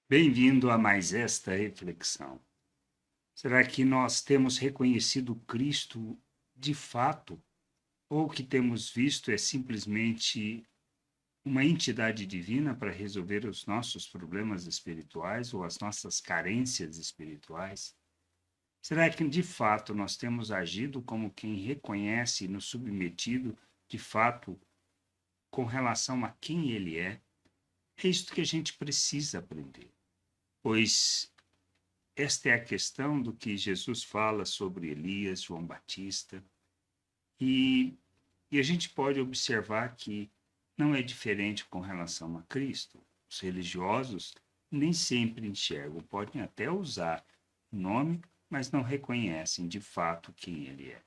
Bem-vindo a mais esta reflexão. Será que nós temos reconhecido Cristo de fato, ou o que temos visto é simplesmente uma entidade divina para resolver os nossos problemas espirituais ou as nossas carências espirituais? Será que de fato nós temos agido como quem reconhece e nos submetido de fato com relação a quem Ele é? É isto que a gente precisa aprender, pois esta é a questão do que Jesus fala sobre Elias, João Batista, e, e a gente pode observar que não é diferente com relação a Cristo. Os religiosos nem sempre enxergam, podem até usar o nome, mas não reconhecem de fato quem ele é.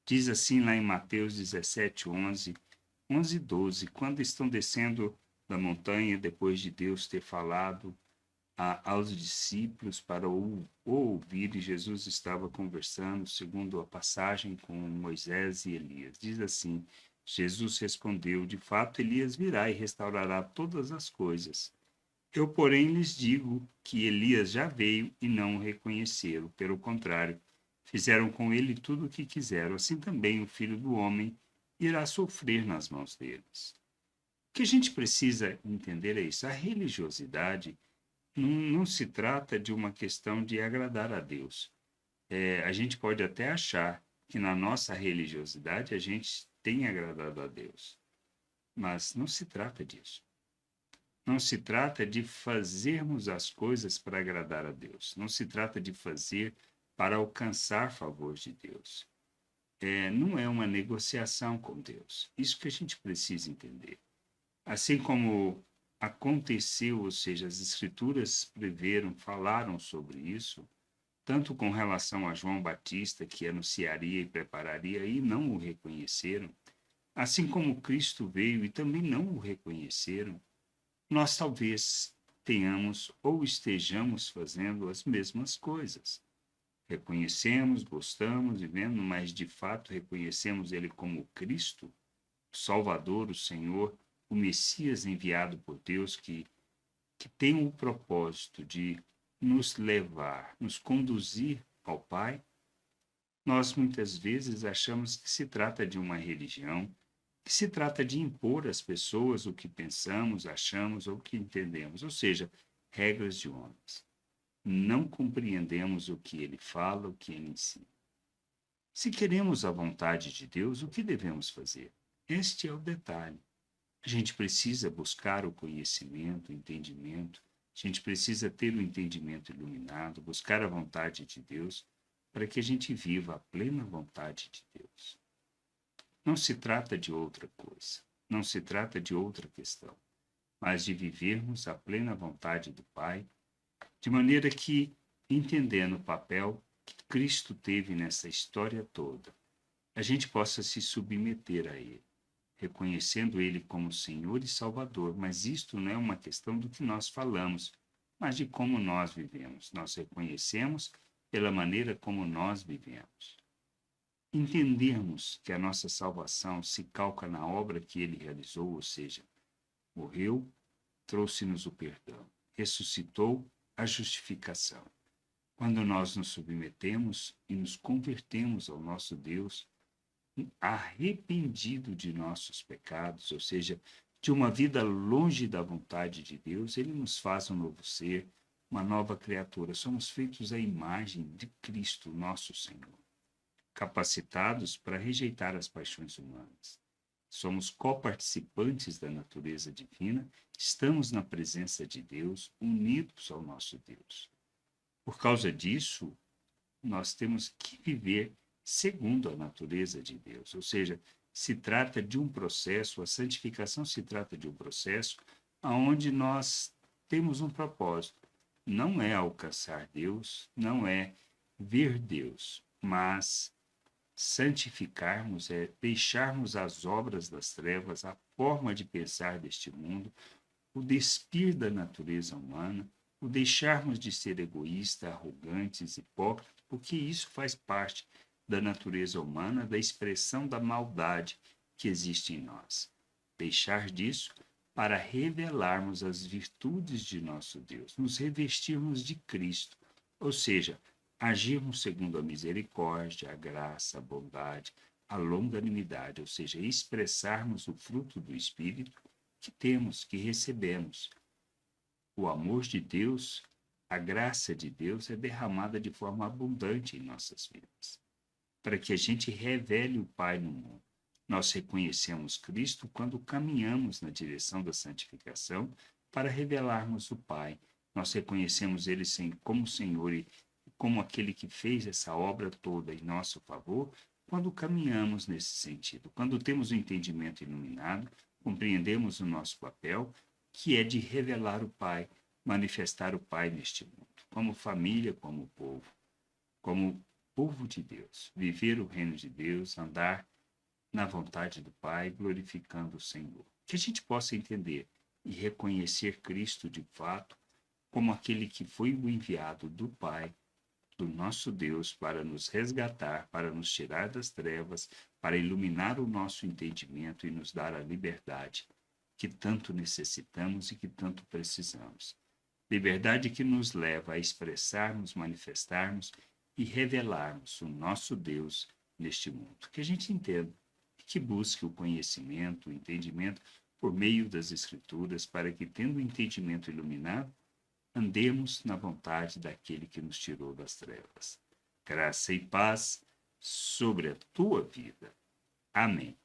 Diz assim lá em Mateus 17, 11 e 12, quando estão descendo da montanha, depois de Deus ter falado aos discípulos para o ouvir, e Jesus estava conversando, segundo a passagem, com Moisés e Elias. Diz assim: Jesus respondeu: de fato, Elias virá e restaurará todas as coisas. Eu, porém, lhes digo que Elias já veio e não o reconheceram. Pelo contrário, fizeram com ele tudo o que quiseram. Assim também o Filho do Homem irá sofrer nas mãos deles. O que a gente precisa entender é isso. A religiosidade não se trata de uma questão de agradar a Deus. A gente pode até achar que na nossa religiosidade a gente tem agradado a Deus, mas não se trata disso. Não se trata de fazermos as coisas para agradar a Deus. Não se trata de fazer para alcançar favor de Deus. Não é uma negociação com Deus. Isso que a gente precisa entender. Assim como aconteceu, ou seja, as escrituras preveram, falaram sobre isso, tanto com relação a João Batista, que anunciaria e prepararia e não o reconheceram, assim como Cristo veio e também não o reconheceram, nós talvez tenhamos ou estejamos fazendo as mesmas coisas. Reconhecemos, gostamos e vendo, mas de fato reconhecemos Ele como Cristo, o Salvador, o Senhor, o Messias enviado por Deus, que tem o propósito de nos levar, nos conduzir ao Pai. Nós muitas vezes achamos que se trata de uma religião, que se trata de impor às pessoas o que pensamos, achamos ou o que entendemos, ou seja, regras de homens. Não compreendemos o que ele fala, o que ele ensina. Se queremos a vontade de Deus, o que devemos fazer? Este é o detalhe. A gente precisa buscar o conhecimento, o entendimento, a gente precisa ter o entendimento iluminado, buscar a vontade de Deus, para que a gente viva a plena vontade de Deus. Não se trata de outra coisa, não se trata de outra questão, mas de vivermos a plena vontade do Pai, de maneira que, entendendo o papel que Cristo teve nessa história toda, a gente possa se submeter a Ele, reconhecendo Ele como Senhor e Salvador, mas isto não é uma questão do que nós falamos, mas de como nós vivemos. Nós reconhecemos pela maneira como nós vivemos. Entendermos que a nossa salvação se calca na obra que Ele realizou, ou seja, morreu, trouxe-nos o perdão, ressuscitou a justificação. Quando nós nos submetemos e nos convertemos ao nosso Deus, arrependido de nossos pecados, ou seja, de uma vida longe da vontade de Deus, ele nos faz um novo ser, uma nova criatura. Somos feitos à imagem de Cristo, nosso Senhor, capacitados para rejeitar as paixões humanas. Somos coparticipantes da natureza divina, estamos na presença de Deus, unidos ao nosso Deus. Por causa disso, nós temos que viver segundo a natureza de Deus, ou seja, se trata de um processo, a santificação se trata de um processo onde nós temos um propósito. Não é alcançar Deus, não é ver Deus, mas santificarmos é deixarmos as obras das trevas, a forma de pensar deste mundo, o despir da natureza humana, o deixarmos de ser egoístas, arrogantes, hipócritas, porque isso faz parte da natureza humana, da expressão da maldade que existe em nós. Deixar disso para revelarmos as virtudes de nosso Deus, nos revestirmos de Cristo, ou seja, agirmos segundo a misericórdia, a graça, a bondade, a longanimidade, ou seja, expressarmos o fruto do Espírito que temos, que recebemos. O amor de Deus, a graça de Deus é derramada de forma abundante em nossas vidas, para que a gente revele o Pai no mundo. Nós reconhecemos Cristo quando caminhamos na direção da santificação para revelarmos o Pai. Nós reconhecemos Ele como Senhor e como aquele que fez essa obra toda em nosso favor, quando caminhamos nesse sentido. Quando temos o entendimento iluminado, compreendemos o nosso papel, que é de revelar o Pai, manifestar o Pai neste mundo, como família, como povo de Deus, viver o reino de Deus, andar na vontade do Pai, glorificando o Senhor. Que a gente possa entender e reconhecer Cristo de fato como aquele que foi o enviado do Pai, do nosso Deus, para nos resgatar, para nos tirar das trevas, para iluminar o nosso entendimento e nos dar a liberdade que tanto necessitamos e que tanto precisamos. Liberdade que nos leva a expressarmos, manifestarmos e revelarmos o nosso Deus neste mundo. Que a gente entenda e que busque o conhecimento, o entendimento por meio das Escrituras, para que, tendo o entendimento iluminado, andemos na vontade daquele que nos tirou das trevas. Graça e paz sobre a tua vida. Amém.